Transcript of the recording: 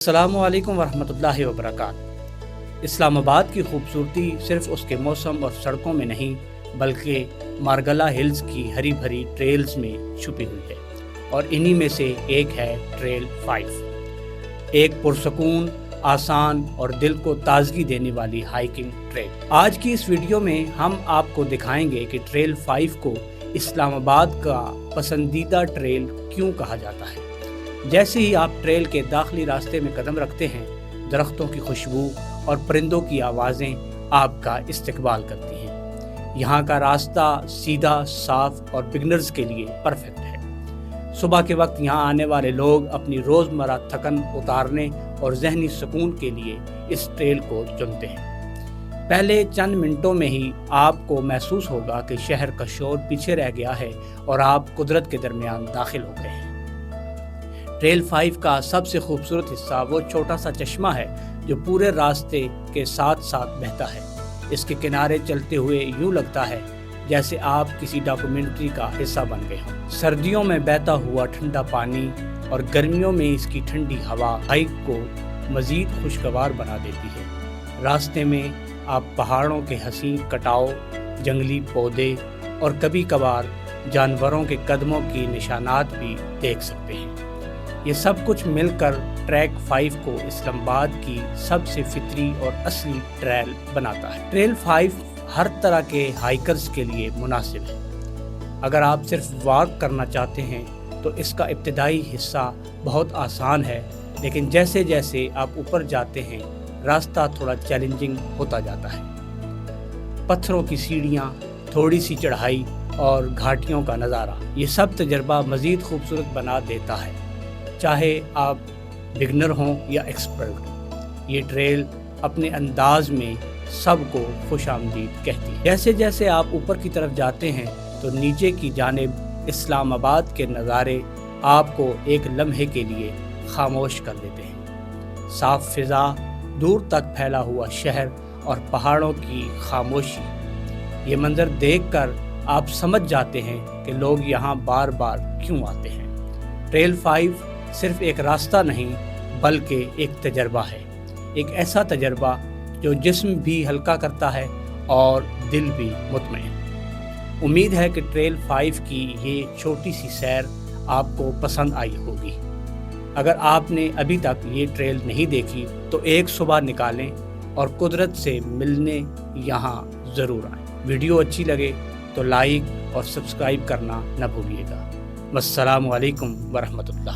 अस्सलामु अलैकुम वरहमतुल्लाहि वबरकातुहू। इस्लामाबाद की खूबसूरती सिर्फ उसके मौसम और सड़कों में नहीं बल्कि मारगला हिल्स की हरी भरी ट्रेल्स में छुपी हुई है, और इन्हीं में से एक है ट्रेल 5, एक पुरसकून, आसान और दिल को ताजगी देने वाली हाइकिंग ट्रेल। आज की इस वीडियो में हम आपको दिखाएंगे कि ट्रेल 5 को इस्लामाबाद का पसंदीदा ट्रेल क्यों कहा जाता है। जैसे ही आप ट्रेल के दाखिली रास्ते में कदम रखते हैं, दरख्तों की खुशबू और परिंदों की आवाज़ें आपका इस्तकबाल करती हैं। यहाँ का रास्ता सीधा, साफ और बिगनर्स के लिए परफेक्ट है। सुबह के वक्त यहाँ आने वाले लोग अपनी रोज़मर्रा थकन उतारने और जहनी सुकून के लिए इस ट्रेल को चुनते हैं। पहले चंद मिनटों में ही आपको महसूस होगा कि शहर का शोर पीछे रह गया है और आप कुदरत के दरमियान दाखिल हो गए हैं। ट्रेल 5 का सबसे खूबसूरत हिस्सा वो छोटा सा चश्मा है जो पूरे रास्ते के साथ साथ बहता है। इसके किनारे चलते हुए यूँ लगता है जैसे आप किसी डॉक्यूमेंट्री का हिस्सा बन गए हों। सर्दियों में बहता हुआ ठंडा पानी और गर्मियों में इसकी ठंडी हवा हाइक को मज़ीद खुशगवार बना देती है। रास्ते में आप पहाड़ों के हसीन कटाव, जंगली पौधे और कभी कभार जानवरों के कदमों की निशानात भी देख सकते हैं। ये सब कुछ मिलकर ट्रैक 5 को इस्लामाबाद की सबसे फितरी और असली ट्रेल बनाता है। ट्रेल 5 हर तरह के हाइकर्स के लिए मुनासिब है। अगर आप सिर्फ वॉक करना चाहते हैं तो इसका इब्तिदाई हिस्सा बहुत आसान है, लेकिन जैसे जैसे आप ऊपर जाते हैं रास्ता थोड़ा चैलेंजिंग होता जाता है। पत्थरों की सीढ़ियाँ, थोड़ी सी चढ़ाई और घाटियों का नज़ारा, ये सब तजर्बा मज़ीद खूबसूरत बना देता है, चाहे आप बिगनर हों या एक्सपर्ट। ये ट्रेल अपने अंदाज में सबको खुशामदीद कहती है। जैसे जैसे आप ऊपर की तरफ जाते हैं तो नीचे की जानिब इस्लामाबाद के नज़ारे आपको एक लम्हे के लिए खामोश कर देते हैं। साफ फिज़ा, दूर तक फैला हुआ शहर और पहाड़ों की खामोशी, ये मंज़र देखकर आप समझ जाते हैं कि लोग यहाँ बार बार क्यों आते हैं। ट्रेल 5 सिर्फ एक रास्ता नहीं बल्कि एक तजर्बा है, एक ऐसा तजर्बा जो जिस्म भी हल्का करता है और दिल भी मुतमईन। उम्मीद है कि ट्रेल 5 की ये छोटी सी सैर आपको पसंद आई होगी। अगर आपने अभी तक ये ट्रेल नहीं देखी तो एक सुबह निकालें और कुदरत से मिलने यहाँ ज़रूर आएँ। वीडियो अच्छी लगे तो लाइक और सब्सक्राइब करना न भूलिएगा। वस्सलामु अलैकुम वरहमतुल्लाह।